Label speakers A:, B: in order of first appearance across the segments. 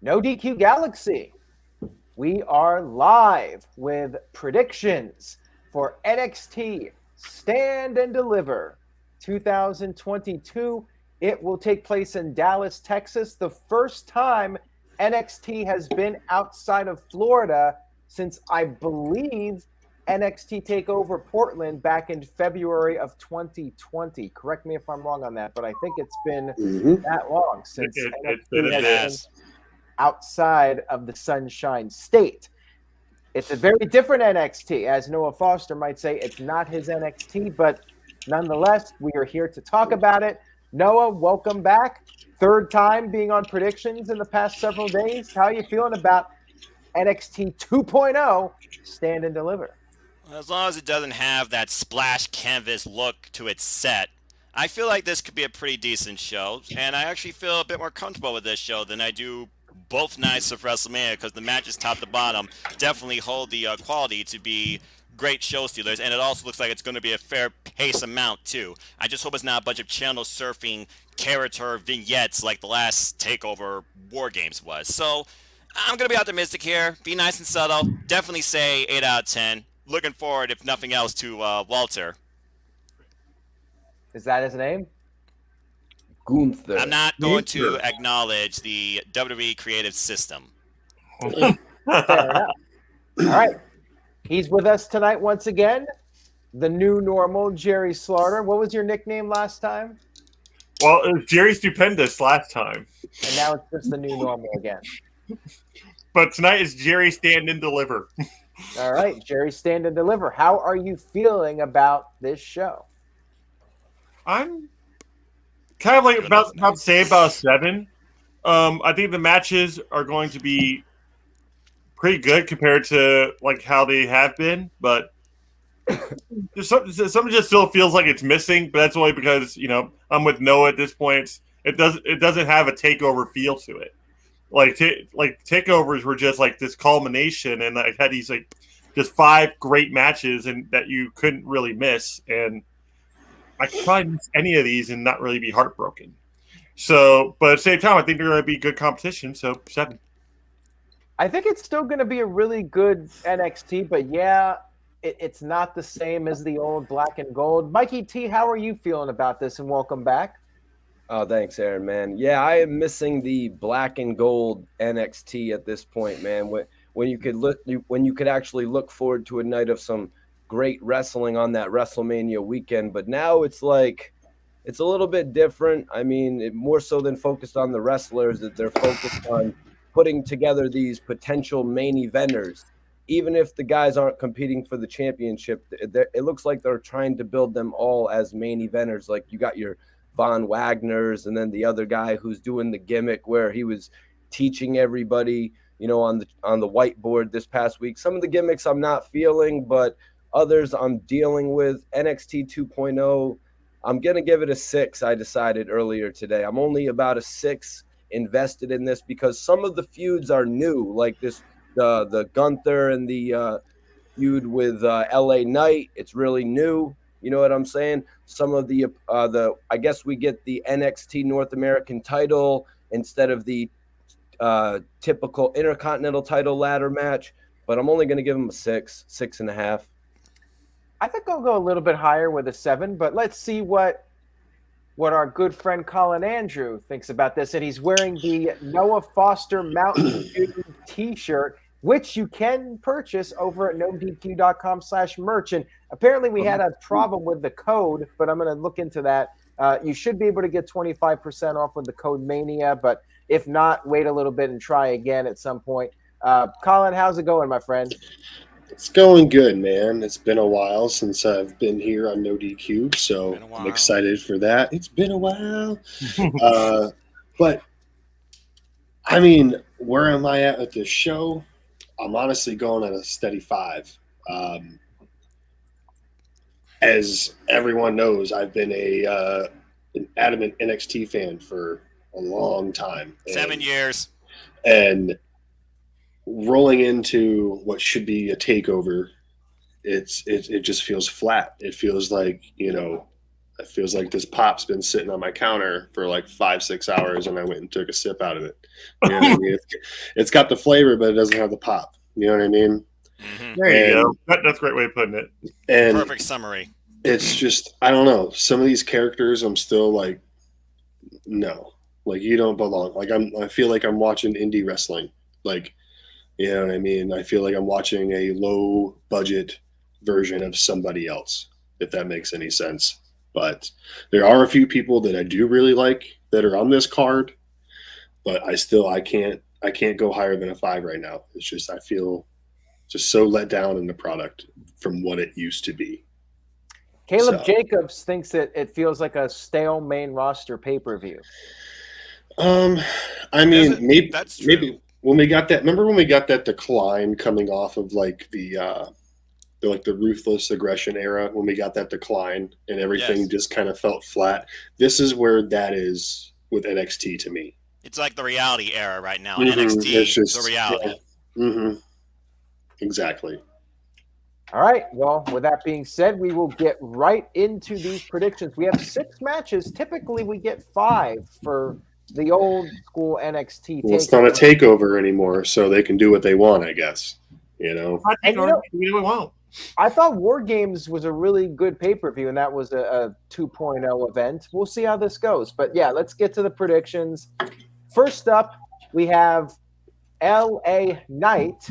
A: No DQ Galaxy. We are live with predictions for NXT Stand and Deliver 2022. It will take place in Dallas, Texas, the first time NXT has been outside of Florida since, I believe, NXT TakeOver Portland back in February of 2020. Correct me if I'm wrong on that, but I think it's been that long since NXT has been outside of the Sunshine State. It's a very different NXT. As Noah Foster might say, it's not his NXT, but nonetheless, we are here to talk about it. Noah, welcome back. Third time being on predictions in the past several days. How are you feeling about NXT 2.0 Stand and Deliver?
B: As long as it doesn't have that splash canvas look to its set, I feel like this could be a pretty decent show, and I actually feel a bit more comfortable with this show than I do both nights of WrestleMania, because the matches top to bottom definitely hold the quality to be great show stealers, and it also looks like it's going to be a fair pace amount too. I just hope it's not a bunch of channel surfing character vignettes like the last TakeOver War Games was. So I'm going to be optimistic here, be nice and subtle, definitely say 8 out of 10. Looking forward, if nothing else, to Walter.
A: Is that his name?
C: Gunther.
B: I'm not going to acknowledge the WWE creative system.
A: Fair enough. All right. He's with us tonight once again. The new normal, Jerry Slaughter. What was your nickname last time?
D: Well, it was Jerry Stupendous last time.
A: And now it's just the new normal again.
D: But tonight is Jerry Stand and Deliver.
A: All right, Jerry Stand and Deliver. How are you feeling about this show?
D: I'm kind of like about to say about a 7. I think the matches are going to be pretty good compared to like how they have been, but there's something just still feels like it's missing. But that's only because I'm with Noah at this point. It doesn't have a takeover feel to it. Like takeovers were just like this culmination, and I had these like just 5 great matches and that you couldn't really miss. And I could probably miss any of these and not really be heartbroken. So, but at the same time, I think they're going to be good competition. So 7.
A: I think it's still going to be a really good NXT, but yeah, it's not the same as the old black and gold. Mikey T, how are you feeling about this? And welcome back.
C: Oh, thanks, Aaron, man. Yeah, I am missing the black and gold NXT at this point, man. When you could actually look forward to a night of some great wrestling on that WrestleMania weekend, but now it's like it's a little bit different. I mean, more so than focused on the wrestlers, that they're focused on putting together these potential main eventers. Even if the guys aren't competing for the championship, it looks like they're trying to build them all as main eventers. Like you got your Von Wagner's, and then the other guy who's doing the gimmick where he was teaching everybody, on the whiteboard this past week. Some of the gimmicks I'm not feeling, but others I'm dealing with. NXT 2.0, I'm going to give it a 6. I decided earlier today. I'm only about a 6 invested in this because some of the feuds are new, like the Gunther and the feud with LA Knight. It's really new. You know what I'm saying? Some of the I guess we get the NXT North American title instead of the typical Intercontinental title ladder match. But I'm only going to give him a 6.5.
A: I think I'll go a little bit higher with a 7, but let's see what our good friend Colin Andrew thinks about this. And he's wearing the Noah Foster Mountain Dew T-shirt, which you can purchase over at NoDQ.com/merch. And apparently we had a problem with the code, but I'm going to look into that. You should be able to get 25% off with the code Mania, but if not, wait a little bit and try again at some point. Colin, how's it going, my friend?
E: It's going good, man. It's been a while since I've been here on NoDQ, so I'm excited for that. It's been a while. But, I mean, where am I at this show? I'm honestly going at a steady 5. As everyone knows, I've been an adamant NXT fan for a long time.
B: 7 years.
E: And rolling into what should be a takeover, it just feels flat. It feels like, It feels like this pop's been sitting on my counter for like 5-6 hours, and I went and took a sip out of it. You know what I mean? It's got the flavor, but it doesn't have the pop. You know what I mean?
D: There you go. That's a great way of putting it.
E: And
B: perfect summary.
E: It's just, I don't know. Some of these characters, I'm still like, no, like you don't belong. Like I feel like I'm watching indie wrestling. Like, you know what I mean? I feel like I'm watching a low budget version of somebody else, if that makes any sense. But there are a few people that I do really like that are on this card, but I can't go higher than a 5 right now. It's just, I feel just so let down in the product from what it used to be.
A: Caleb Jacobs thinks that it feels like a stale main roster pay-per-view.
E: I mean, maybe
B: that's true.
E: Maybe when we got that, remember when we got that decline coming off of like the ruthless aggression era, when we got that decline and everything just kind of felt flat. This is where that is with NXT to me.
B: It's like the reality era right now.
E: Mm-hmm.
B: NXT
E: It's just,
B: the reality.
E: Yeah. Mm-hmm. Exactly.
A: All right. Well, with that being said, we will get right into these predictions. We have 6 matches. Typically, we get 5 for the old school NXT.
E: Well, it's not a takeover anymore, so they can do what they want, I guess. You know.
A: I thought War Games was a really good pay-per-view, and that was a 2.0 event. We'll see how this goes. But, yeah, let's get to the predictions. First up, we have LA Knight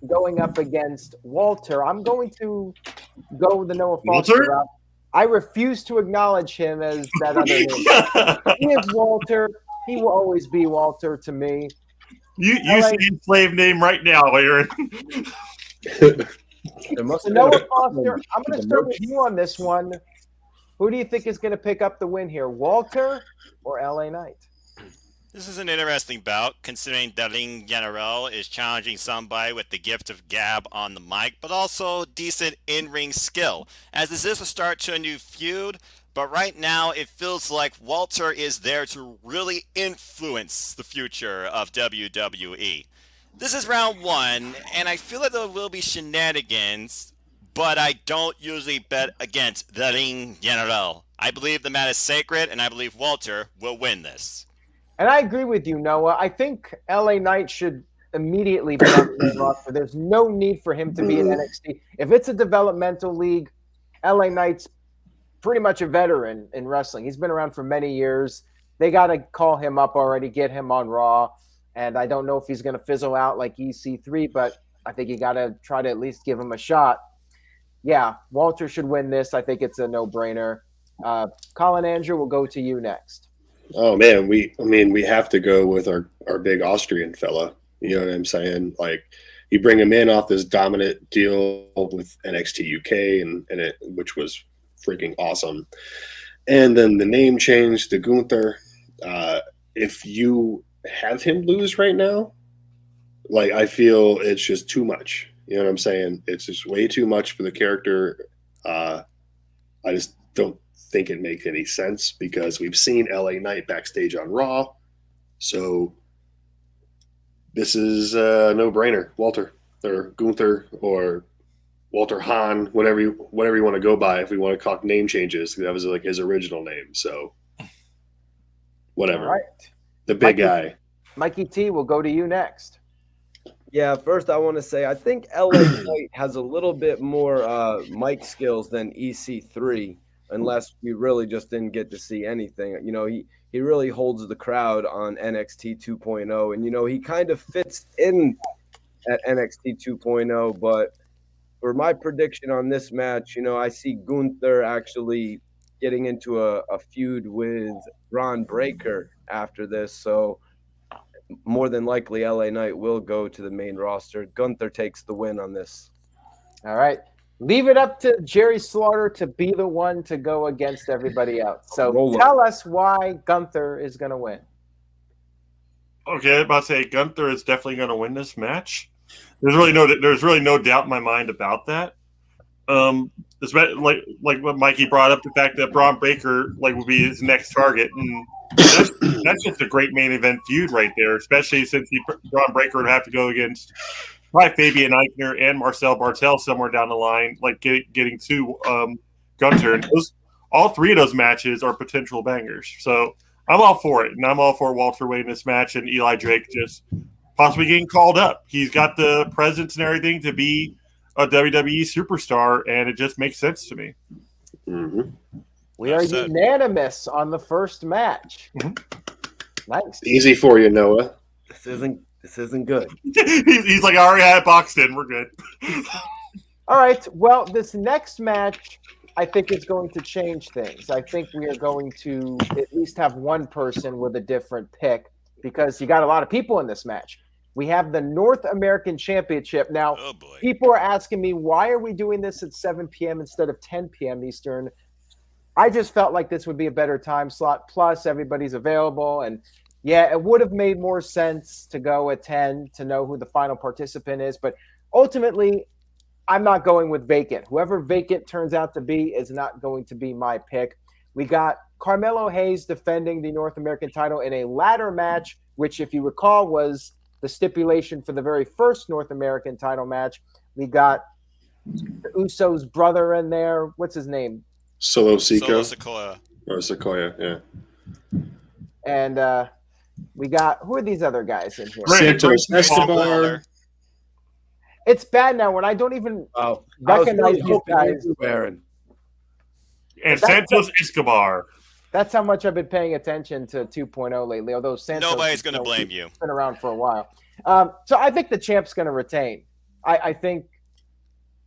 A: going up against Walter. I'm going to go the Noah Foster route. I refuse to acknowledge him as that other name. He is Walter. He will always be Walter to me.
D: You see his slave name right now, Aaron.
A: So Noah Foster, I'm going to start with you on this one. Who do you think is going to pick up the win here, Walter or LA Knight?
B: This is an interesting bout, considering Daring General is challenging somebody with the gift of gab on the mic, but also decent in-ring skill, as this is a start to a new feud, but right now it feels like Walter is there to really influence the future of WWE. This is round 1, and I feel like there will be shenanigans, but I don't usually bet against Daring General. I believe the man is sacred, and I believe Walter will win this.
A: And I agree with you, Noah. I think LA Knight should immediately be on the roster. There's no need for him to be in NXT. If it's a developmental league, LA Knight's pretty much a veteran in wrestling. He's been around for many years. They got to call him up already, get him on Raw. And I don't know if he's going to fizzle out like EC3, but I think you got to try to at least give him a shot. Yeah, Walter should win this. I think it's a no-brainer. Colin Andrew, we'll go to you next.
E: Oh man, we have to go with our big Austrian fella. You know what I'm saying? Like, you bring him in off this dominant deal with NXT UK, which was freaking awesome. And then the name change to Gunther. If you have him lose right now, like, I feel it's just too much. You know what I'm saying? It's just way too much for the character. I just don't think it makes any sense, because we've seen LA Knight backstage on Raw. So this is a no-brainer. Walter or Gunther or Walter Hahn, whatever you want to go by, if we want to talk name changes. That was like his original name. So whatever.
A: All right.
E: The big guy.
A: Mikey T, we'll go to you next.
C: Yeah, first I want to say I think LA Knight has a little bit more mic skills than EC3. Unless we really just didn't get to see anything. You know, he really holds the crowd on NXT 2.0. And, you know, he kind of fits in at NXT 2.0. But for my prediction on this match, you know, I see Gunther actually getting into a feud with Bron Breakker after this. So more than likely LA Knight will go to the main roster. Gunther takes the win on this.
A: All right. Leave it up to Jerry Slaughter to be the one to go against everybody else. So tell us why Gunther is going to win.
D: Okay, I'm about to say Gunther is definitely going to win this match. There's really no doubt in my mind about that. Like what Mikey brought up, the fact that Bron Breakker will be his next target, and that's just a great main event feud right there. Especially since Bron Breakker would have to go against probably Fabian Aichner and Marcel Barthel somewhere down the line, like getting to Gunther. And all three of those matches are potential bangers. So I'm all for it, and I'm all for Walter Wade in this match and Eli Drake just possibly getting called up. He's got the presence and everything to be a WWE superstar, and it just makes sense to me.
E: Mm-hmm.
A: We are unanimous on the first match.
D: Mm-hmm.
A: Nice.
E: Easy for you, Noah.
C: This isn't good.
D: He's like, I already had it boxed in. We're good.
A: All right. Well, this next match, I think is going to change things. I think we are going to at least have one person with a different pick because you got a lot of people in this match. We have the North American Championship. Now, people are asking me, why are we doing this at 7 p.m. instead of 10 p.m. Eastern? I just felt like this would be a better time slot. Plus, everybody's available. And, yeah, it would have made more sense to go at 10 to know who the final participant is. But ultimately, I'm not going with Vacant. Whoever Vacant turns out to be is not going to be my pick. We got Carmelo Hayes defending the North American title in a ladder match, which, if you recall, was the stipulation for the very first North American title match. We got the Usos' brother in there. What's his name?
E: Solo
B: Sikoa.
E: Or Sikoa, yeah.
A: And we got, who are these other guys in here?
E: Santos, Escobar.
A: It's bad now when I don't even recognize these guys.
D: And Santos Escobar.
A: That's how much I've been paying attention to 2.0 lately, although Santos
B: nobody's going to blame you.
A: Been around for a while. So I think the champ's going to retain. I think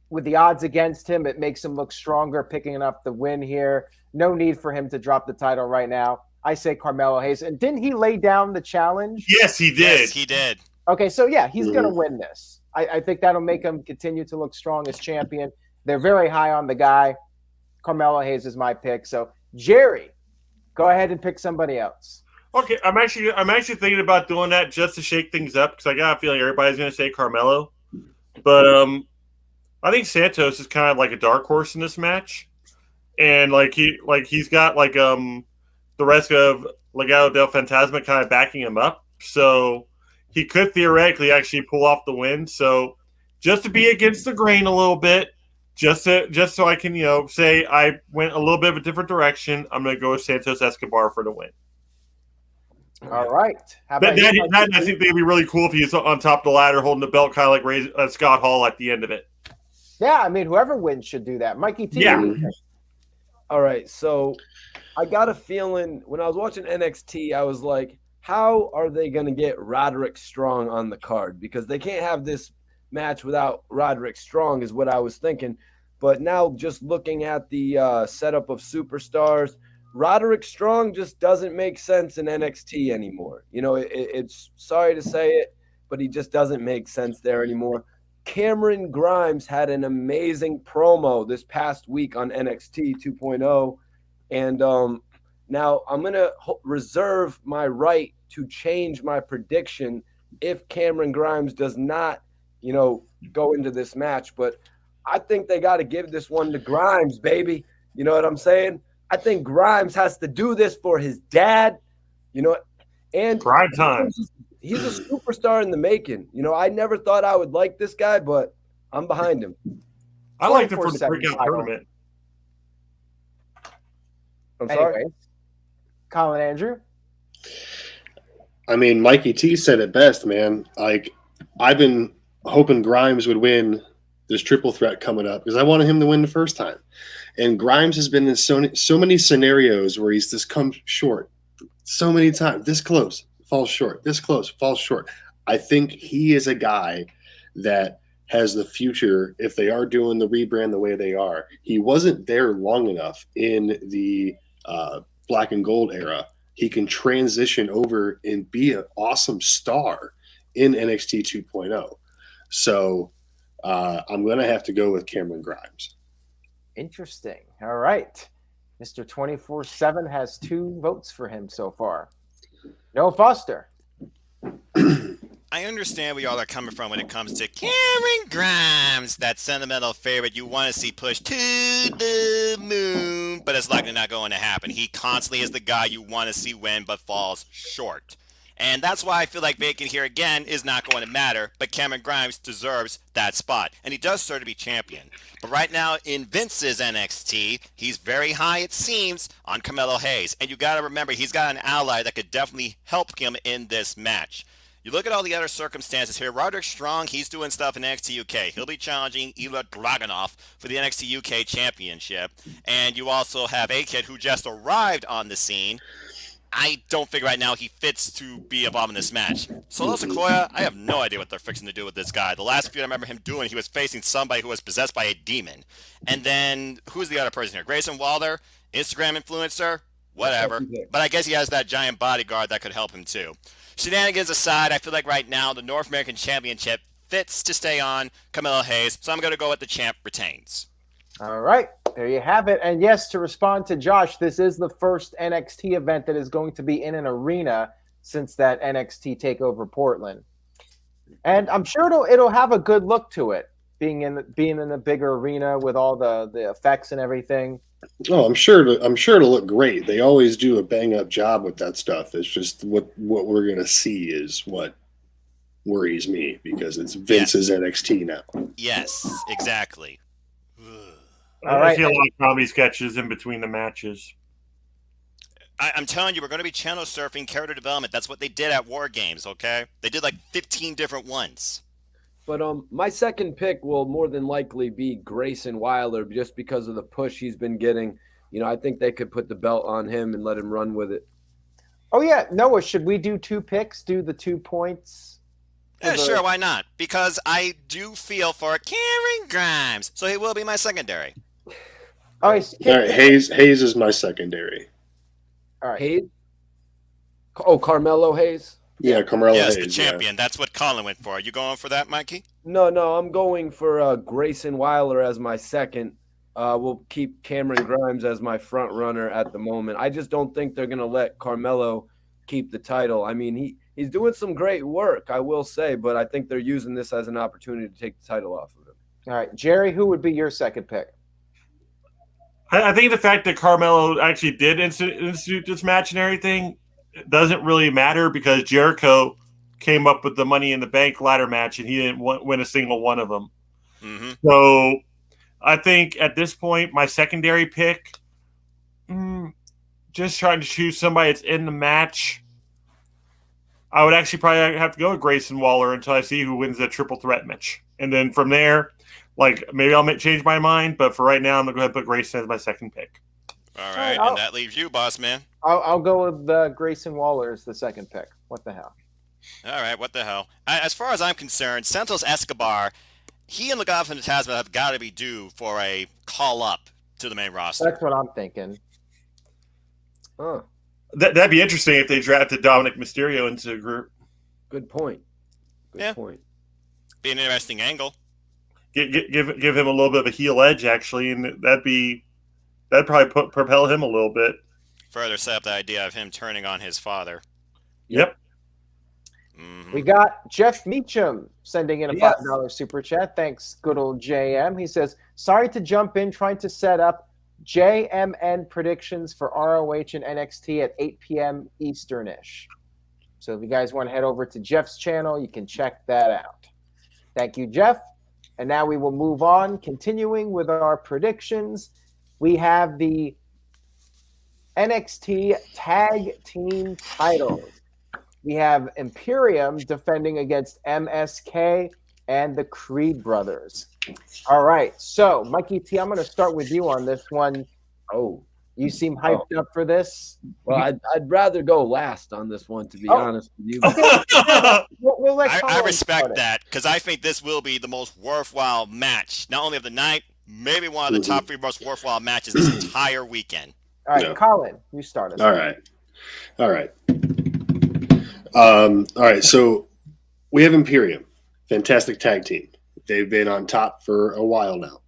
A: with the odds against him, it makes him look stronger picking up the win here. No need for him to drop the title right now. I say Carmelo Hayes. And didn't he lay down the challenge?
D: Yes, he did.
B: Yes, he did.
A: Okay, so yeah, he's going to win this. I think that'll make him continue to look strong as champion. They're very high on the guy. Carmelo Hayes is my pick. So, Jerry, go ahead and pick somebody else.
D: Okay, I'm actually thinking about doing that just to shake things up because I got a feeling everybody's going to say Carmelo. But I think Santos is kind of like a dark horse in this match. And he's got the rest of Legado del Fantasma kind of backing him up. So he could theoretically actually pull off the win. So just to be against the grain a little bit, just so I can, say I went a little bit of a different direction, I'm going to go with Santos Escobar for the win.
A: All right. How about
D: that I think they'd be really cool if he's on top of the ladder holding the belt, kind of like Scott Hall at the end of it.
A: Yeah, I mean, whoever wins should do that. Mikey T.
D: Yeah.
C: All right, so I got a feeling when I was watching NXT, I was like, how are they going to get Roderick Strong on the card? Because they can't have this match without Roderick Strong is what I was thinking. But now just looking at the setup of superstars, Roderick Strong just doesn't make sense in NXT anymore. It's sorry to say it, but he just doesn't make sense there anymore. Cameron Grimes had an amazing promo this past week on NXT 2.0. And now I'm going to reserve my right to change my prediction if Cameron Grimes does not, go into this match. But I think they got to give this one to Grimes, baby. You know what I'm saying? I think Grimes has to do this for his dad, and
D: prime time.
C: He's a superstar in the making. I never thought I would like this guy, but I'm behind him.
D: I liked him for the breakout tournament.
C: I'm sorry.
A: Anyways, Colin Andrew.
E: I mean, Mikey T said it best, man. Like, I've been hoping Grimes would win this triple threat coming up because I wanted him to win the first time. And Grimes has been in so many scenarios where he's just come short so many times. This close, falls short. This close, falls short. I think he is a guy that has the future if they are doing the rebrand the way they are. He wasn't there long enough in the black and gold era. He can transition over and be an awesome star in NXT 2.0. So I'm going to have to go with Cameron Grimes.
A: Interesting. All right. Mr. 24/7 has 2 votes for him so far. Noah Foster.
B: I understand where y'all are coming from when it comes to Cameron Grimes, that sentimental favorite you want to see pushed to the moon, but it's likely not going to happen. He constantly is the guy you want to see win, but falls short. And that's why I feel like vacant here again is not going to matter, but Cameron Grimes deserves that spot. And he does deserve to be champion. But right now in Vince's NXT, he's very high, it seems, on Carmelo Hayes. And you got to remember, he's got an ally that could definitely help him in this match. You look at all the other circumstances here. Roderick Strong, he's doing stuff in NXT UK. He'll be challenging Ilya Dragunov for the NXT UK Championship. And you also have A-Kid, who just arrived on the scene. I don't think right now he fits to be involved in this match. Solo Sikoa, I have no idea what they're fixing to do with this guy. The last feud I remember him doing, he was facing somebody who was possessed by a demon. And then, who's the other person here? Grayson Waller, Instagram influencer, whatever. But I guess he has that giant bodyguard that could help him too. Shenanigans aside, I feel like right now the North American Championship fits to stay on Carmelo Hayes, so I'm going to go with the champ retains.
A: All right, there you have it. And yes, to respond to Josh, this is the first NXT event that is going to be in an arena since that NXT TakeOver Portland. And I'm sure it'll have a good look to it, being in a bigger arena with all the effects and everything.
E: Oh, I'm sure it'll look great. They always do a bang up job with that stuff. It's just what we're gonna see is what worries me because it's Vince's NXT now.
B: Yes, exactly.
A: All right.
D: I see a lot of comedy sketches in between the matches.
B: I'm telling you, we're going to be channel surfing character development. That's what they did at War Games, okay? They did like 15 different ones.
C: But my second pick will more than likely be Grayson Waller just because of the push he's been getting. You know, I think they could put the belt on him and let him run with it.
A: Oh, yeah. Noah, should we do 2 picks, do the 2 points?
B: Yeah, sure, why not? Because I do feel for Cameron Grimes, so he will be my secondary.
A: All right,
E: Hayes is my secondary.
A: All right.
C: Hayes? Oh, Carmelo Hayes?
E: Yeah, Carmelo
B: Yes,
E: Hayes.
B: the champion. Yeah. That's what Colin went for. Are you going for that, Mikey?
C: No, I'm going for Grayson Waller as my second. We'll keep Cameron Grimes as my front runner at the moment. I just don't think they're going to let Carmelo keep the title. I mean, he's doing some great work, I will say, but I think they're using this as an opportunity to take the title off of him.
A: All right, Jerry, who would be your second pick?
D: I think the fact that Carmelo actually did institute this match and everything doesn't really matter because Jericho came up with the Money in the Bank ladder match and he didn't win a single one of them. Mm-hmm. So I think at this point, my secondary pick, just trying to choose somebody that's in the match, I would actually probably have to go with Grayson Waller until I see who wins the triple threat match. And then from there, like maybe I'll change my mind, but for right now, I'm going to go ahead and put Grayson as my second pick.
B: All right, and that leaves you, boss man.
A: I'll go with Grayson Waller as the second pick. What the hell?
B: All right, what the hell? As far as I'm concerned, Santos Escobar, he and Legado Fantasma have got to be due for a call-up to the main roster.
A: That's what I'm thinking.
C: Huh.
D: That'd be interesting if they drafted Dominic Mysterio into a group.
C: Good point. Good point.
B: Be an interesting angle.
D: Give him a little bit of a heel edge, actually, and that'd probably propel him a little bit.
B: Further set up the idea of him turning on his father.
D: Yep.
B: Mm-hmm.
A: We got Jeff Meacham sending in a $5 super chat. Thanks, good old JM. He says, sorry to jump in trying to set up JMN predictions for ROH and NXT at 8 p.m. Eastern-ish. So if you guys want to head over to Jeff's channel, you can check that out. Thank you, Jeff. And now we will move on, continuing with our predictions. We have the NXT Tag Team Titles. We have Imperium defending against MSK and the Creed Brothers. All right, so Mikey T, I'm going to start with you on this one. Oh, you seem hyped up for this.
C: Well, I'd rather go last on this one, to be honest with you.
A: Okay.
B: I respect that because I think this will be the most worthwhile match, not only of the night, maybe one of the top 3 most worthwhile matches this entire weekend.
A: All right, Colin, you start us.
E: All right. All right, so we have Imperium, fantastic tag team. They've been on top for a while now.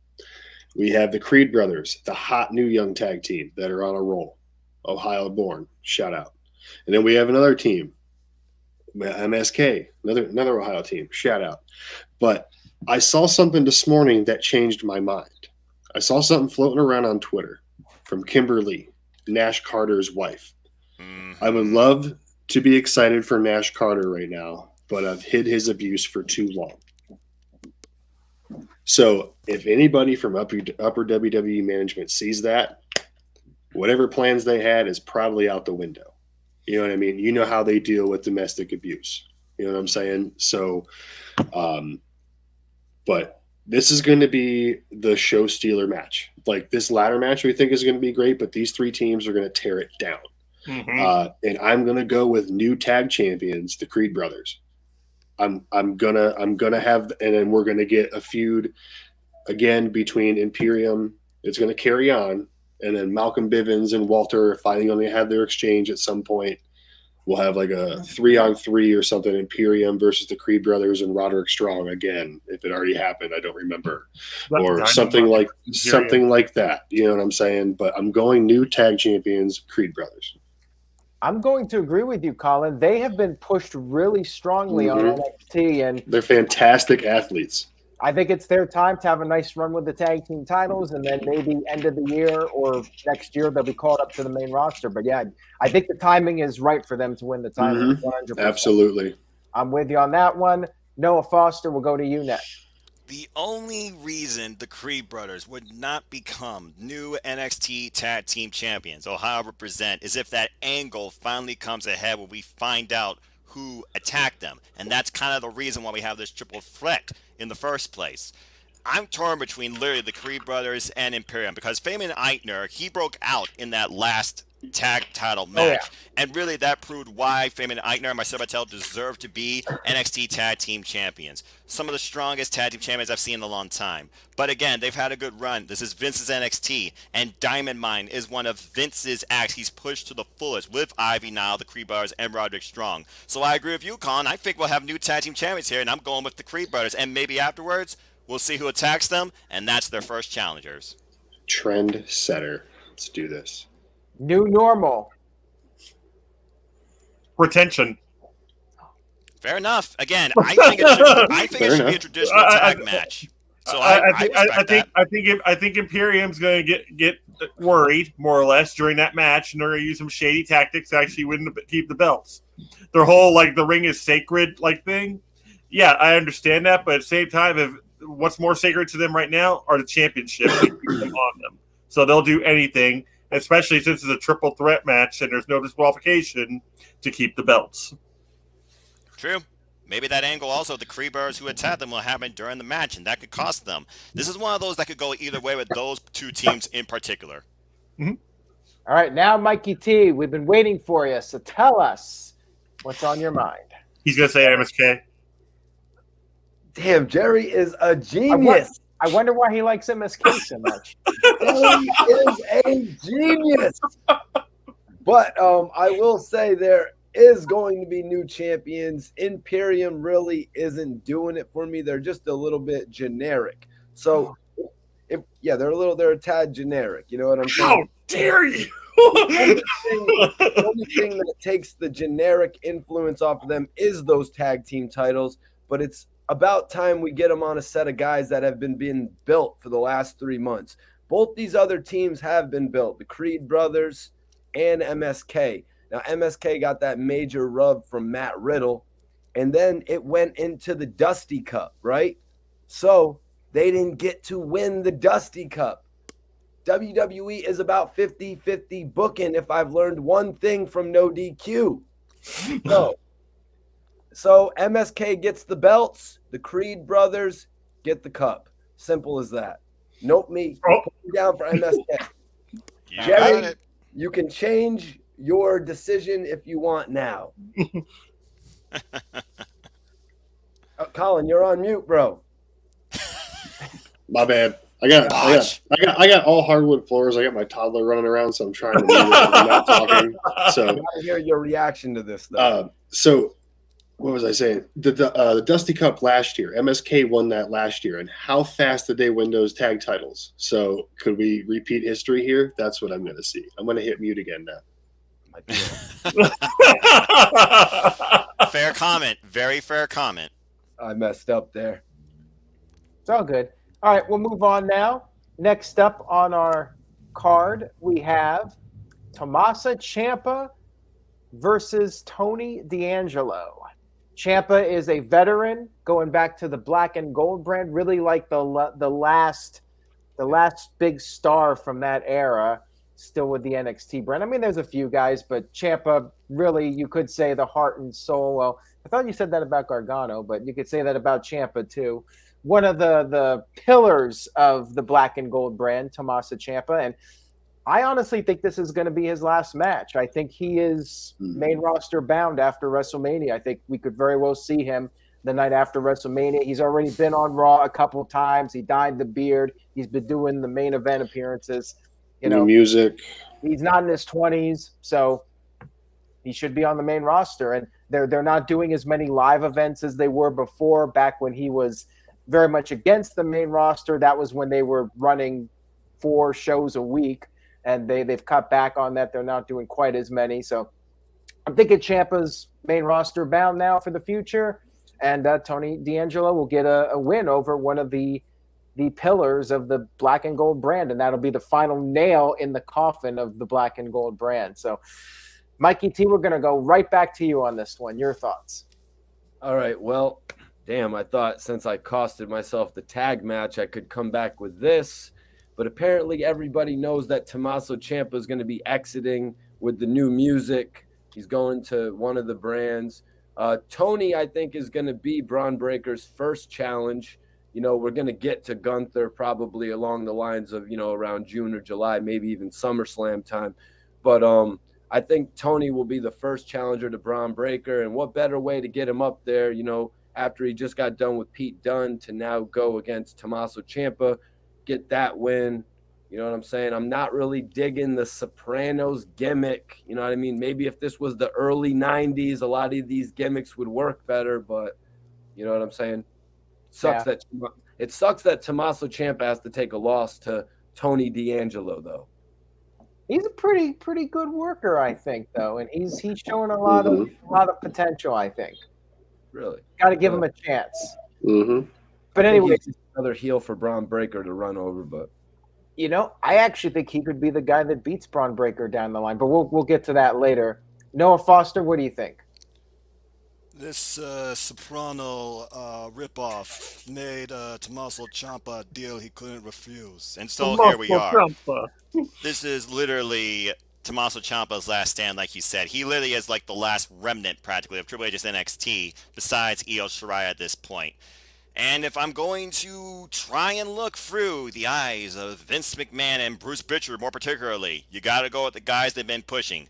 E: We have the Creed Brothers, the hot new young tag team that are on a roll. Ohio born, shout out. And then we have another team, MSK, another Ohio team, shout out. But I saw something this morning that changed my mind. I saw something floating around on Twitter from Kimberly, Nash Carter's wife. I would love to be excited for Nash Carter right now, but I've hid his abuse for too long. So if anybody from upper WWE management sees that, whatever plans they had is probably out the window. You know what I mean? You know how they deal with domestic abuse. You know what I'm saying? So, but this is going to be the show stealer match. Like this ladder match we think is going to be great, but these three teams are going to tear it down. Mm-hmm. And I'm going to go with new tag champions, the Creed brothers. I'm gonna have, and then we're gonna get a feud again between Imperium. It's gonna carry on, and then Malcolm Bivens and Walter finally gonna have their exchange at some point. We'll have like a 3-on-3 or something. Imperium versus the Creed brothers and Roderick Strong again. If it already happened, I don't remember, or something like that. You know what I'm saying? But I'm going new tag champions, Creed brothers.
A: I'm going to agree with you, Colin. They have been pushed really strongly on NXT, and
E: they're fantastic athletes.
A: I think it's their time to have a nice run with the tag team titles, and then maybe end of the year or next year they'll be called up to the main roster. But yeah, I think the timing is right for them to win the title. 100%.
E: Absolutely.
A: I'm with you on that one. Noah Foster, we'll go to you next.
B: The only reason the Creed brothers would not become new NXT Tag Team Champions, or however present, is if that angle finally comes ahead where we find out who attacked them. And that's kind of the reason why we have this triple threat in the first place. I'm torn between literally the Creed brothers and Imperium, because Fabian Aichner, he broke out in that last tag title match. And really that proved why Fabian Aichner and Marcel deserve to be NXT Tag Team Champions. Some of the strongest tag team champions I've seen in a long time. But again, they've had a good run. This is Vince's NXT, and Diamond Mine is one of Vince's acts he's pushed to the fullest with Ivy Nile, the Creed brothers, and Roderick Strong. So I agree with you, Colin. I think we'll have new tag team champions here, and I'm going with the Creed brothers. And maybe afterwards, we'll see who attacks them, and that's their first challengers.
E: Trend setter. Let's do this.
A: New normal.
D: Retention.
B: Fair enough. Again, I think it should be a traditional tag match. So
D: I think Imperium's going to get worried more or less during that match, and they're going to use some shady tactics to actually keep the belts. Their whole like the ring is sacred like thing. Yeah, I understand that, but at the same time, if what's more sacred to them right now are the championships and keep them on them. So they'll do anything, especially since it's a triple threat match and there's no disqualification, to keep the belts.
B: True. Maybe that angle also, the Creed brothers who attacked them will happen during the match, and that could cost them. This is one of those that could go either way with those two teams in particular.
A: Mm-hmm. All right, now Mikey T, we've been waiting for you, so tell us what's on your mind.
D: He's going to say MSK.
C: Damn, Jerry is a genius.
A: I wonder why he likes MSK so much.
C: He is a genius. But I will say there is going to be new champions. Imperium really isn't doing it for me. They're just a little bit generic. So, they're a tad generic. You know what I'm saying?
D: How dare you?
C: The only thing that takes the generic influence off of them is those tag team titles. But it's about time we get them on a set of guys that have been being built for the last 3 months. Both these other teams have been built, the Creed brothers and MSK. Now, MSK got that major rub from Matt Riddle, and then it went into the Dusty Cup, right? So they didn't get to win the Dusty Cup. WWE is about 50-50 booking, if I've learned one thing from NoDQ. So MSK gets the belts, the Creed brothers get the cup. Simple as that. Nope me. Put me down for MSK. Jerry, you can change your decision if you want now. Colin, you're on mute, bro.
E: My bad. I got all hardwood floors. I got my toddler running around, so I'm trying to mute it. I'm not talking. So
A: I gotta hear your reaction to this, though.
E: So what was I saying? The Dusty Cup last year, MSK won that last year. And how fast did they win those tag titles? So could we repeat history here? That's what I'm going to see. I'm going to hit mute again now.
B: Fair comment. Very fair comment.
C: I messed up there.
A: It's all good. All right, we'll move on now. Next up on our card, we have Tommaso Ciampa versus Tony D'Angelo. Ciampa is a veteran going back to the black and gold brand, really like the last big star from that era, still with the NXT brand. I mean, there's a few guys, but Ciampa really, you could say the heart and soul. Well, I thought you said that about Gargano, but you could say that about Ciampa too. One of the pillars of the black and gold brand, Tommaso Ciampa, and I honestly think this is going to be his last match. I think he is main roster bound after WrestleMania. I think we could very well see him the night after WrestleMania. He's already been on Raw a couple times. He dyed the beard. He's been doing the main event appearances.
E: New music.
A: He's not in his 20s, so he should be on the main roster. And they're not doing as many live events as they were before, back when he was very much against the main roster. That was when they were running 4 shows a week. And they've cut back on that. They're not doing quite as many. So I'm thinking Ciampa's main roster bound now for the future. And Tony D'Angelo will get a win over one of the pillars of the black and gold brand. And that'll be the final nail in the coffin of the black and gold brand. So, Mikey T, we're going to go right back to you on this one. Your thoughts?
C: All right. Well, damn, I thought since I costed myself the tag match, I could come back with this. But apparently everybody knows that Tommaso Ciampa is going to be exiting with the new music. He's going to one of the brands. Tony, I think, is going to be Bron Breakker's first challenge. We're going to get to Gunther probably along the lines of, around June or July, maybe even SummerSlam time. But I think Tony will be the first challenger to Bron Breakker. And what better way to get him up there, after he just got done with Pete Dunne, to now go against Tommaso Ciampa, get that win. You know what I'm saying? I'm not really digging the Sopranos gimmick. You know what I mean? Maybe if this was the early 90s, a lot of these gimmicks would work better, but you know what I'm saying? It sucks that Tommaso Ciampa has to take a loss to Tony D'Angelo, though.
A: He's a pretty good worker, I think, though, and he's showing a lot of potential, I think.
C: Really?
A: Got to give him a chance.
E: Mm-hmm.
A: But anyway,
C: another heel for Bron Breakker to run over, but
A: I actually think he could be the guy that beats Bron Breakker down the line, but we'll get to that later. Noah Foster, what do you think?
F: This Soprano ripoff made Tommaso Ciampa a deal he couldn't refuse.
B: And so here we are. This is literally Tommaso Ciampa's last stand, like you said. He literally is like the last remnant, practically, of Triple H's NXT, besides Io Shirai at this point. And if I'm going to try and look through the eyes of Vince McMahon and Bruce Pritchard more particularly, you got to go with the guys they've been pushing.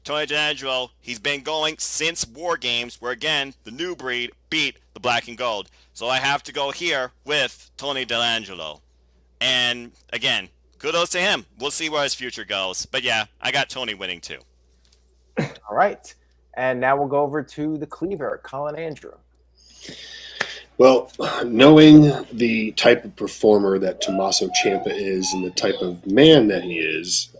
B: Tony D'Angelo, he's been going since War Games, where again, the new breed beat the black and gold. So I have to go here with Tony D'Angelo. And again, kudos to him. We'll see where his future goes. But yeah, I got Tony winning too.
A: All right. And now we'll go over to the Cleaver, Colin Andrew.
E: Well, knowing the type of performer that Tommaso Ciampa is and the type of man that he is,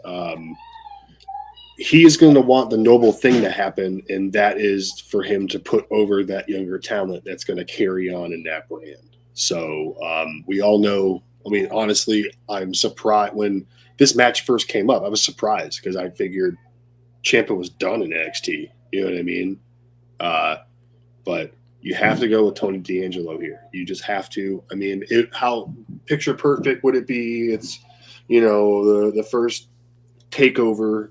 E: he is going to want the noble thing to happen, and that is for him to put over that younger talent that's going to carry on in that brand. So we all know, honestly, I'm surprised when this match first came up. I was surprised because I figured Ciampa was done in NXT. You know what I mean? But you have to go with Tony D'Angelo here. You just have to. How picture perfect would it be? It's, the first takeover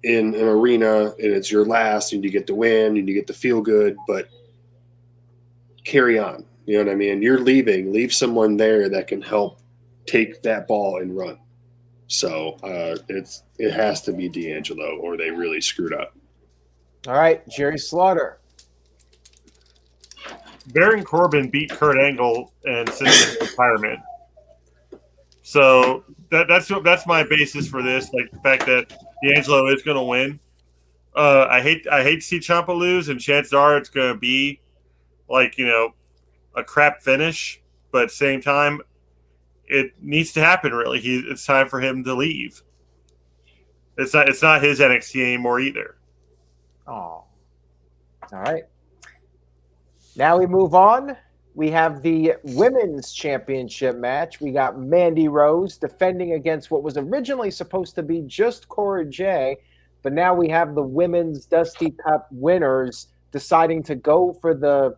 E: in an arena, and it's your last, and you get to win, and you get to feel good, but carry on. You know what I mean? You're leaving. Leave someone there that can help take that ball and run. So it has to be D'Angelo, or they really screwed up.
A: All right, Jerry Slaughter.
D: Baron Corbin beat Kurt Angle and sent him in retirement. So that's my basis for this. Like the fact that D'Angelo is going to win. I hate to see Ciampa lose, and chances are it's going to be like a crap finish. But at the same time, it needs to happen. Really, it's time for him to leave. It's not his NXT anymore either.
A: Oh, all right. Now we move on. We have the Women's Championship match. We got Mandy Rose defending against what was originally supposed to be just Cora Jade But now we have the women's Dusty Cup winners deciding to go for the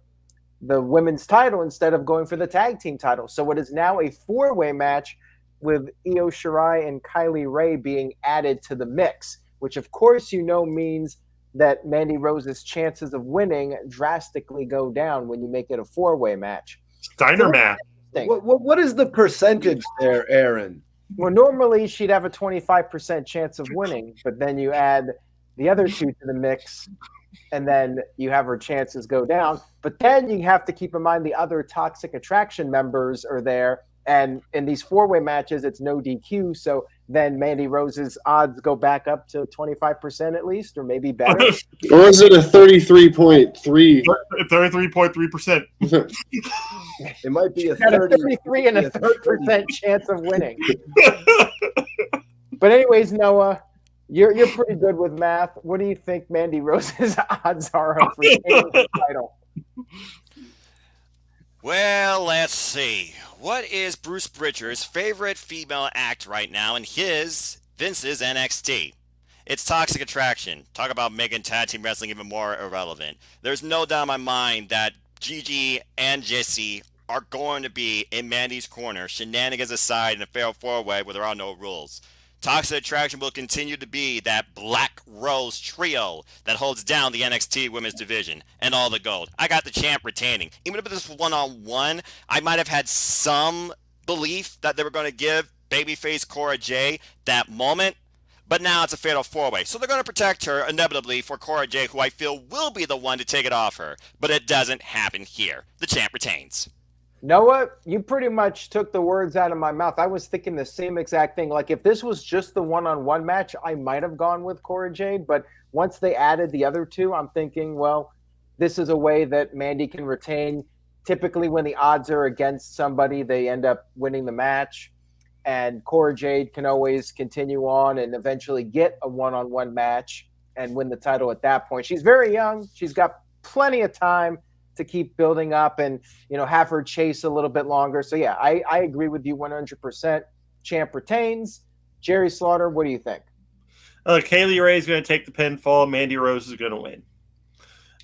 A: women's title instead of going for the tag team title. So it is now a 4-way match with Io Shirai and Kylie Ray being added to the mix, which of course means that Mandy Rose's chances of winning drastically go down when you make it a 4-way match.
D: Steiner math.
C: What is the percentage there, Aaron?
A: Well, normally she'd have a 25% chance of winning, but then you add the other two to the mix, and then you have her chances go down. But then you have to keep in mind the other Toxic Attraction members are there, and in these 4-way matches, it's no DQ, so then Mandy Rose's odds go back up to 25% at least, or maybe better.
E: Or is it a 33.3?
D: 33.3%.
C: It might be a
A: 33 and a 3% chance of winning. But anyways, Noah, you're pretty good with math. What do you think Mandy Rose's odds are of retaining the title?
B: Well, let's see. What is Bruce Pritchard's favorite female act right now in Vince's NXT? It's Toxic Attraction. Talk about making tag team wrestling even more irrelevant. There's no doubt in my mind that Gigi and Jesse are going to be in Mandy's corner, shenanigans aside, in a fair 4-way where there are no rules. Toxic Attraction will continue to be that Black Rose trio that holds down the NXT women's division and all the gold. I got the champ retaining. Even if this was one-on-one, I might have had some belief that they were going to give babyface Cora Jade that moment, but now it's a fatal 4-way. So they're going to protect her inevitably for Cora Jade, who I feel will be the one to take it off her, but it doesn't happen here. The champ retains.
A: Noah, you pretty much took the words out of my mouth. I was thinking the same exact thing. Like, if this was just the one-on-one match, I might have gone with Cora Jade. But once they added the other two, I'm thinking, well, this is a way that Mandy can retain. Typically, when the odds are against somebody, they end up winning the match. And Cora Jade can always continue on and eventually get a one-on-one match and win the title at that point. She's very young. She's got plenty of time to keep building up and, have her chase a little bit longer. So yeah, I agree with you 100%. Champ retains. Jerry Slaughter, what do you think?
D: Kaylee Ray is going to take the pinfall. Mandy Rose is going to win.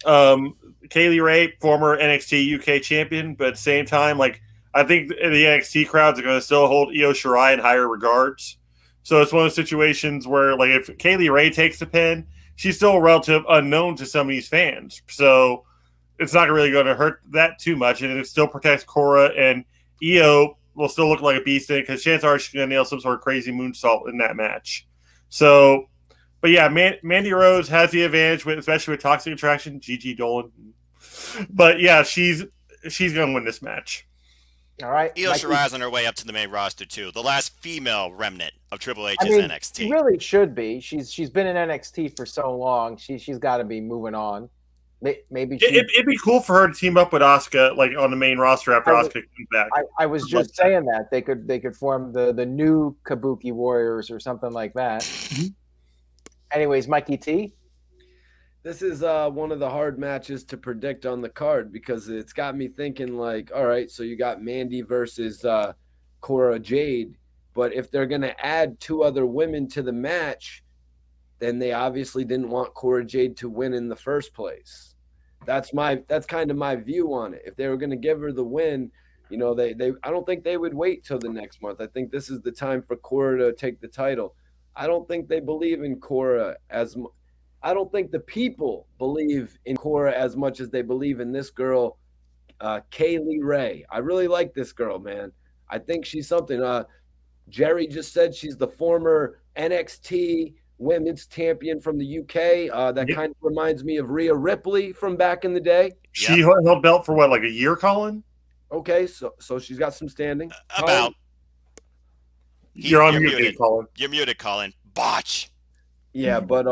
D: Kaylee Ray, former NXT UK champion, but at the same time, I think the NXT crowds are going to still hold Io Shirai in higher regards. So it's one of those situations where, if Kaylee Ray takes the pin, she's still a relative unknown to some of these fans. So it's not really going to hurt that too much, and it still protects Cora, and Io will still look like a beast in it because chances are she's going to nail some sort of crazy moonsault in that match. So, but yeah, Mandy Rose has the advantage, especially with Toxic Attraction, Gigi Dolan. But yeah, she's going to win this match.
A: All right.
B: Io Shirai's on her way up to the main roster too, the last female remnant of Triple H's NXT.
A: She really should be. She's been in NXT for so long. She's got to be moving on. Maybe
D: it'd be cool for her to team up with Asuka, on the main roster after Asuka comes back.
A: I was just saying that they could form the new Kabuki Warriors or something like that. Mm-hmm. Anyways, Mikey T.
C: This is one of the hard matches to predict on the card because it's got me thinking all right, so you got Mandy versus Cora Jade, but if they're going to add 2 other women to the match, then they obviously didn't want Cora Jade to win in the first place. That's kind of my view on it. If they were going to give her the win, I don't think they would wait till the next month. I think this is the time for Cora to take the title. I don't think they believe in Cora I don't think the people believe in Cora as much as they believe in this girl, Kaylee Ray. I really like this girl, man. I think she's something. Jerry just said she's the former NXT women's champion from the UK. That kind of reminds me of Rhea Ripley from back in the day.
D: She held belt for a year, Colin?
C: Okay, so she's got some standing.
B: About.
D: You're muted, Colin.
B: You're muted, Colin. Botch.
C: Yeah, but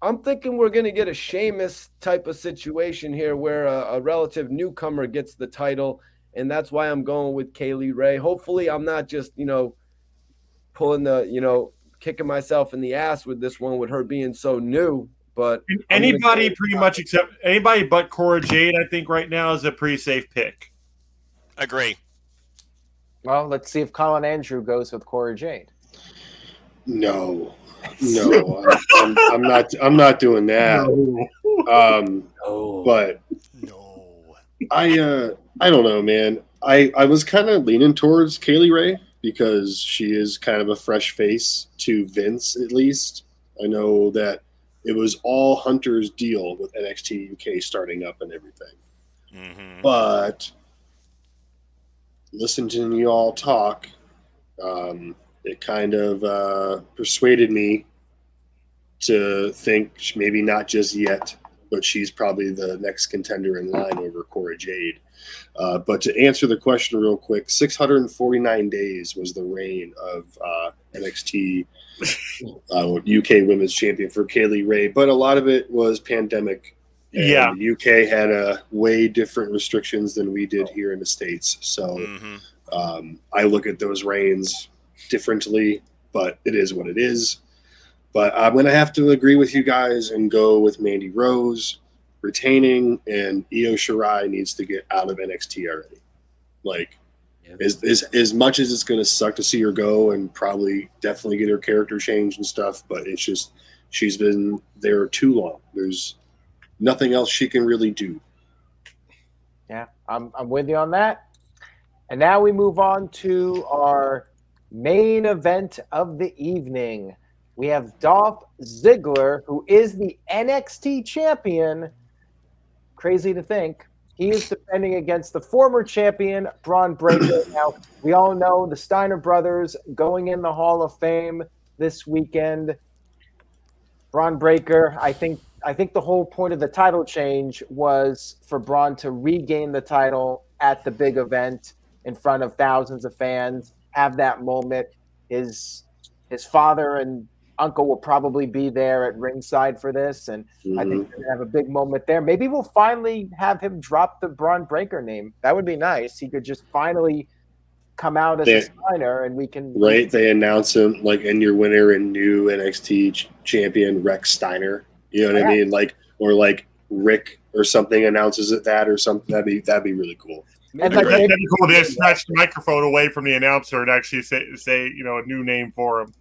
C: I'm thinking we're going to get a Sheamus type of situation here where a relative newcomer gets the title, and that's why I'm going with Kaylee Ray. Hopefully I'm not just, pulling the, kicking myself in the ass with this one with her being so new. But
D: anybody but Cora Jade, I think right now is a pretty safe pick.
B: Agree.
A: Well, let's see if Colin Andrew goes with Cora Jade.
E: No. No, I'm not. I'm not doing that. But
F: No.
E: I don't know, man. I was kind of leaning towards Kaylee Ray because she is kind of a fresh face to Vince, at least. I know that it was all Hunter's deal with NXT UK starting up and everything.
B: Mm-hmm.
E: But listening to you all talk, it kind of persuaded me to think maybe not just yet, but she's probably the next contender in line over Cora Jade. But to answer the question real quick, 649 days was the reign of NXT UK Women's Champion for Kaylee Ray, but a lot of it was pandemic. And
D: Yeah.
E: the UK had a way different restrictions than we did here in the States. So I look at those reigns differently, but it is what it is. But I'm going to have to agree with you guys and go with Mandy Rose retaining, and Io Shirai needs to get out of NXT already. Like, as much as it's going to suck to see her go and probably definitely get her character changed and stuff, but it's just she's been there too long. There's nothing else she can really do.
A: Yeah, I'm with you on that. And now we move on to our main event of the evening. We have Dolph Ziggler, who is the NXT champion. Crazy to think. He is defending against the former champion, Bron Breakker. Now, we all know the Steiner brothers going in the Hall of Fame this weekend. Bron Breakker, I think the whole point of the title change was for Bron to regain the title at the big event in front of thousands of fans, have that moment. His father and uncle will probably be there at ringside for this, and I think we're going to have a big moment there. Maybe we'll finally have him drop the Bron Breakker name. That would be nice. He could just finally come out as a Steiner, and we can...
E: Right, they announce him, like, and your winner and new NXT champion, Rex Steiner. You know what I mean? Like, or like Rick or something announces that or something. That'd be really cool.
A: And like,
D: That'd be cool. They snatch the microphone away from the announcer and actually say a new name for him.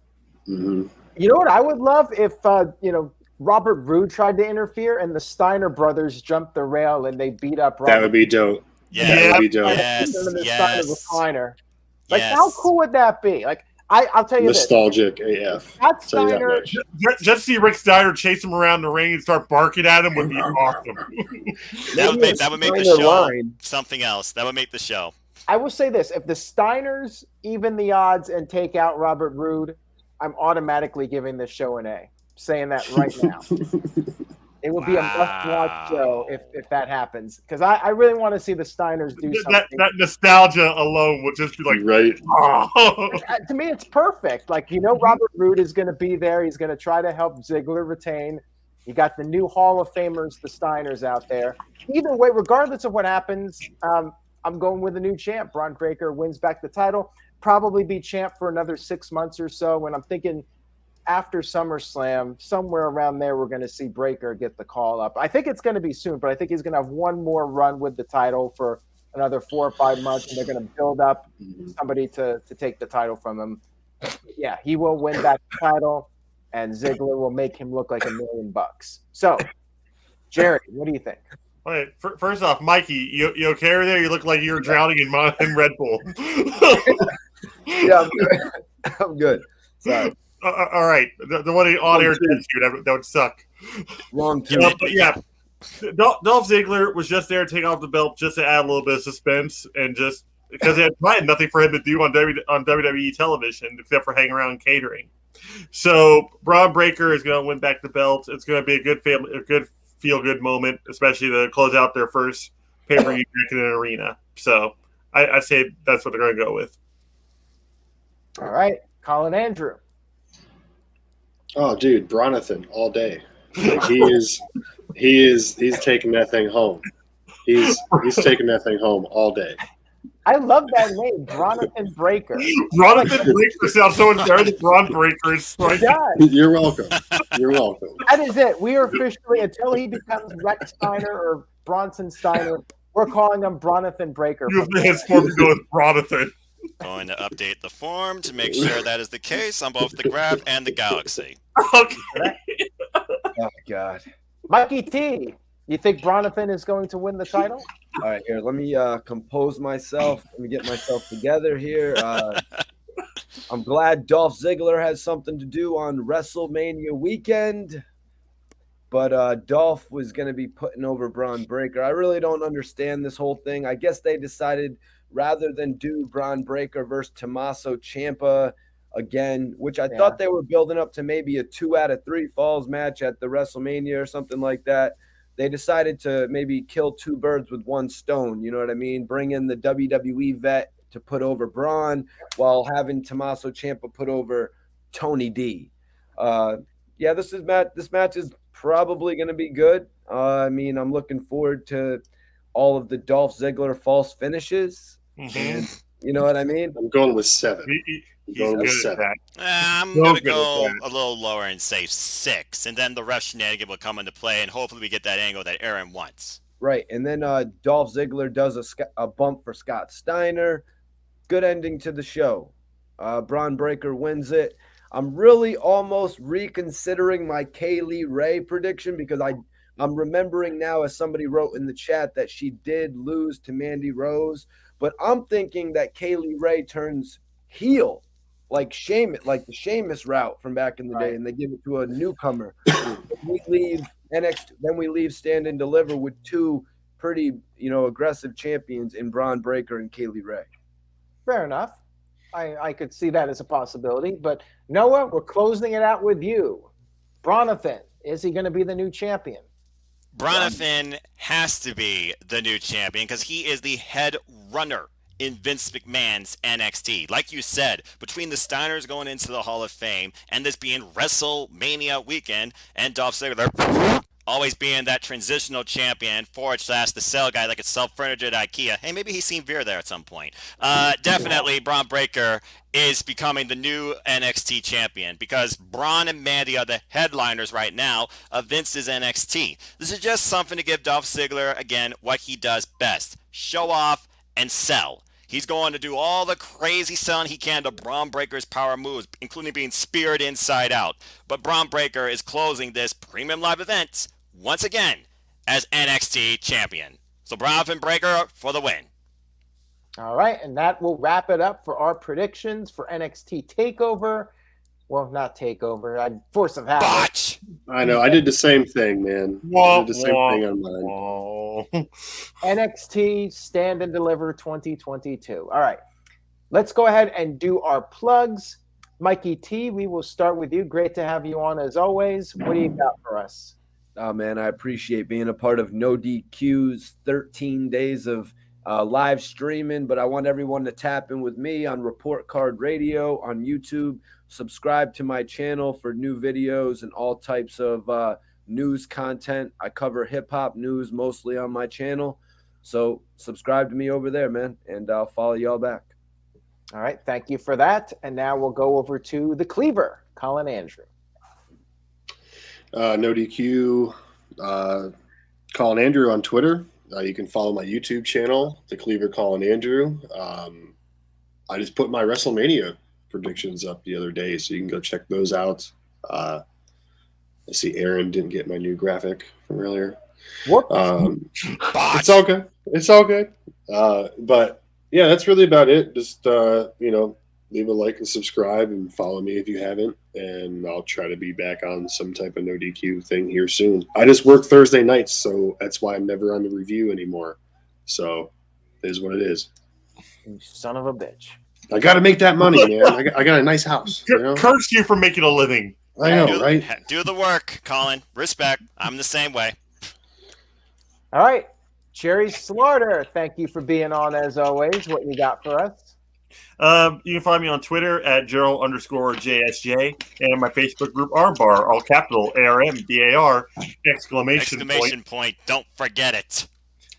E: Mm-hmm.
A: You know what I would love if Robert Roode tried to interfere and the Steiner brothers jumped the rail and they beat up Robert.
E: That would be dope.
B: Yeah.
E: That would be dope.
A: Like, how cool would that be? Like, I'll tell you
E: Nostalgic
A: this.
E: AF.
A: That Steiner,
D: Just see Rick Steiner chase him around the ring and start barking at him would be awesome.
B: That would make the show something else. That would make the show.
A: I will say this: if the Steiners even the odds and take out Robert Roode, I'm automatically giving this show an A. I'm saying that right now. It will be a must-watch show if that happens, because I really want to see the Steiners do something.
D: That nostalgia alone would just be like,
E: right.
D: Oh.
A: To me, it's perfect. Like, Robert Roode is going to be there. He's going to try to help Ziggler retain. You got the new Hall of Famers, the Steiners, out there. Either way, regardless of what happens, I'm going with the new champ. Bron Breakker wins back the title. Probably be champ for another 6 months or so. And I'm thinking after SummerSlam, somewhere around there, we're going to see Breakker get the call up. I think it's going to be soon, but I think he's going to have one more run with the title for another 4 or 5 months, and they're going to build up somebody to take the title from him. Yeah, he will win back the title, and Ziggler will make him look like $1 million. So, Jerry, what do you think?
D: Wait, first off, Mikey, you okay over there? You look like you're drowning in Red Bull.
C: Yeah, I'm good. I'm good. Sorry.
D: All right, the one on air test you that would suck.
C: Wrong too.
D: But yeah, Dolph Ziggler was just there to take off the belt just to add a little bit of suspense, and just because they had nothing for him to do on WWE television except for hang around catering. So Bron Breakker is going to win back the belt. It's going to be a good feel-good moment, especially to close out their first pay-per-view in an arena. So I say that's what they're going to go with.
A: All right, Colin Andrew.
E: Oh, dude, Bronathan all day. Like, he's taking that thing home. He's taking that thing home all day.
A: I love that name, Bronathan Breakker.
D: Bronathan Breakker sounds so much better than Bron Breakker.
E: You're welcome. You're welcome.
A: That is it. We are officially, until he becomes Rex Steiner or Bronson Steiner, we're calling him Bronathan Breakker.
D: You have to henceforth go with Bronathan.
B: Going to update the form to make sure that is the case on both the Graph and the Galaxy.
D: Okay.
C: Oh God.
A: Mikey T, you think Bronathan is going to win the title?
C: All right, here. Let me compose myself. Let me get myself together here. I'm glad Dolph Ziggler has something to do on WrestleMania weekend, but Dolph was going to be putting over Bron Breakker. I really don't understand this whole thing. I guess they decided rather than do Bron Breakker versus Tommaso Ciampa again, which I thought they were building up to maybe a 2 out of 3 falls match at the WrestleMania or something like that. They decided to maybe kill 2 birds with 1 stone. You know what I mean? Bring in the WWE vet to put over Bron while having Tommaso Ciampa put over Tony D. This match is probably going to be good. I mean, I'm looking forward to all of the Dolph Ziggler false finishes.
D: Mm-hmm.
C: And you know what I mean?
E: I'm going with 7.
D: He's good at that.
B: I'm
D: So
B: going to
D: good
B: go
D: at that.
B: a little lower and say 6, and then the ref shenanigan will come into play, and hopefully we get that angle that Aaron wants.
C: Right, and then Dolph Ziggler does a bump for Scott Steiner. Good ending to the show. Bron Breakker wins it. I'm really almost reconsidering my Kaylee Ray prediction because I'm remembering now, as somebody wrote in the chat, that she did lose to Mandy Rose, but I'm thinking that Kaylee Ray turns heel, like the Sheamus route from back in the day, and they give it to a newcomer. We leave NXT, then we leave Stand and Deliver with 2 pretty, aggressive champions in Bron Breakker and Kaylee Ray.
A: Fair enough. I could see that as a possibility. But Noah, we're closing it out with you. Bronathan, is he going to be the new champion?
B: Bronathan has to be the new champion because he is the head runner in Vince McMahon's NXT. Like you said, between the Steiners going into the Hall of Fame and this being WrestleMania weekend and Dolph Ziggler always being that transitional champion / the sell guy that could sell furniture at IKEA. Hey, maybe he's seen Veer there at some point. Definitely Bron Breakker is becoming the new NXT champion because Bron and Mandy are the headliners right now of Vince's NXT. This is just something to give Dolph Ziggler, again, what he does best. Show off and sell. He's going to do all the crazy selling he can to Bron Breakker's power moves, including being speared inside out. But Bron Breakker is closing this premium live event once again as NXT champion. So Bron Breakker for the win.
A: All right, and that will wrap it up for our predictions for NXT TakeOver. Well, not TakeOver. Force of Habit.
B: Botch!
E: I know. I did the same thing, man. I did the same thing on mine.
A: NXT Stand and Deliver 2022. All right, let's go ahead and do our plugs. Mikey T, we will start with you. Great to have you on as always. What do you got for us?
C: Oh, man, I appreciate being a part of NoDQ's 13 days of live streaming, but I want everyone to tap in with me on Report Card Radio on YouTube. Subscribe to my channel for new videos and all types of news content. I cover hip-hop news mostly on my channel, so subscribe to me over there, man, and I'll follow y'all back.
A: All right, thank you for that. And now we'll go over to the Cleaver, Colin Andrew.
E: NoDQ, Colin Andrew on Twitter. You can follow my YouTube channel, The Cleaver Colin Andrew. I just put my WrestleMania predictions up the other day, so you can go check those out. I see Aaron didn't get my new graphic from earlier.
A: What?
E: It's all good. It's all good. But yeah, that's really about it. Just leave a like and subscribe and follow me if you haven't, and I'll try to be back on some type of NoDQ thing here soon. I just work Thursday nights, so that's why I'm never on the review anymore. So it is what it is.
A: You son of a bitch.
E: I got to make that money, man. I got a nice house.
D: Curse you for making a living.
E: I know, right?
B: Do the work, Colin. Respect. I'm the same way.
A: All right. Cherry Slaughter, thank you for being on as always. What you got for us?
D: You can find me on Twitter at Gerald_JSJ and my Facebook group Armbar, all capital ARMBAR, exclamation
B: point. Don't forget it.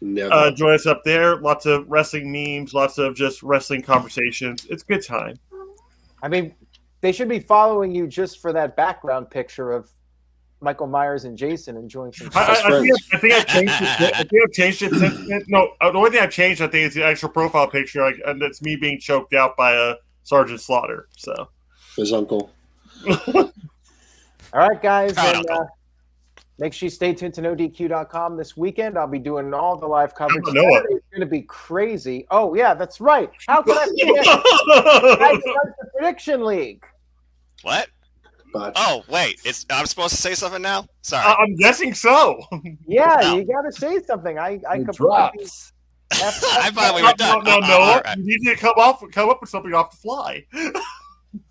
E: Never.
D: Join us up there. Lots of wrestling memes, lots of just wrestling conversations. It's a good time.
A: I mean, they should be following you just for that background picture of Michael Myers and Jason enjoying some.
D: I think I've changed it. I think I've changed it since. No, the only thing I've changed, I think, is the actual profile picture, and it's me being choked out by a Sergeant Slaughter. So
E: his uncle.
A: All right, guys, and make sure you stay tuned to NoDQ.com this weekend. I'll be doing all the live coverage. Saturday is going to be crazy. Oh yeah, that's right. How can I forget? The Prediction League.
B: What? Oh wait, I'm supposed to say something now. Sorry,
D: I'm guessing so.
A: Yeah, no. You got to say something. I
C: drops.
B: I thought we were done.
D: No. Right. You need to come up with something off the fly.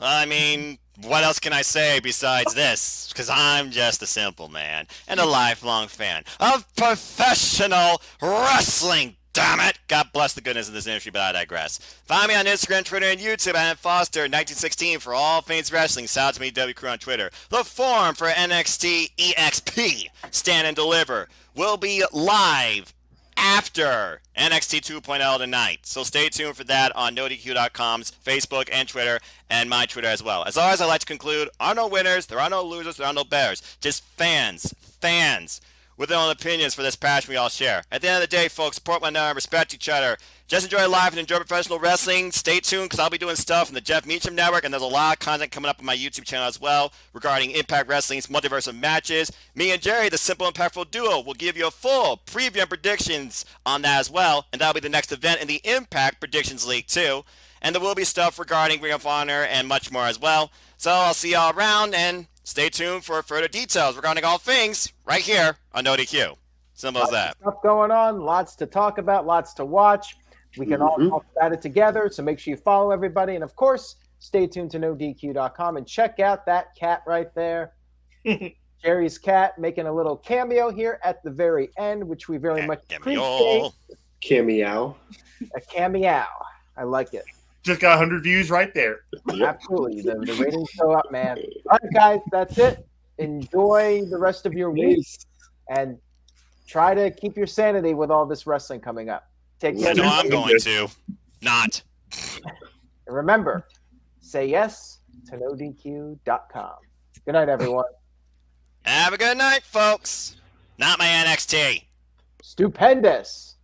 B: I mean, what else can I say besides this? Because I'm just a simple man and a lifelong fan of professional wrestling. Damn it! God bless the goodness of this industry, but I digress. Find me on Instagram, Twitter, and YouTube at Foster1916 for all things wrestling. Shout out to me, W Crew on Twitter. The forum for NXT EXP, Stand and Deliver, will be live after NXT 2.0 tonight. So stay tuned for that on NoDQ.com's Facebook and Twitter, and my Twitter as well. As always, I like to conclude, there are no winners, there are no losers, there are no bears. Just fans with their own opinions for this passion we all share. At the end of the day, folks, support one another, respect each other. Just enjoy life and enjoy professional wrestling. Stay tuned, because I'll be doing stuff in the Jeff Meacham Network, and there's a lot of content coming up on my YouTube channel as well regarding Impact Wrestling's multiverse of matches. Me and Jerry, the Simple Impactful Duo, will give you a full preview and predictions on that as well, and that'll be the next event in the Impact Predictions League too. And there will be stuff regarding Ring of Honor and much more as well. So I'll see y'all around, and stay tuned for further details regarding all things right here on NoDQ. Simple as that.
A: Stuff going on, lots to talk about, lots to watch. We can all talk about it together, so make sure you follow everybody. And, of course, stay tuned to NoDQ.com and check out that cat right there. Jerry's cat making a little cameo here at the very end, which we very much appreciate.
E: Cameo.
A: A cameo. I like it.
D: Just got 100 views right there.
A: Absolutely. The ratings go up, man. All right, guys, that's it. Enjoy the rest of your week and try to keep your sanity with all this wrestling coming up. Take care.
B: No, I'm going to. Not.
A: And remember, say yes to NoDQ.com. Good night, everyone.
B: Have a good night, folks. Not my NXT.
A: Stupendous.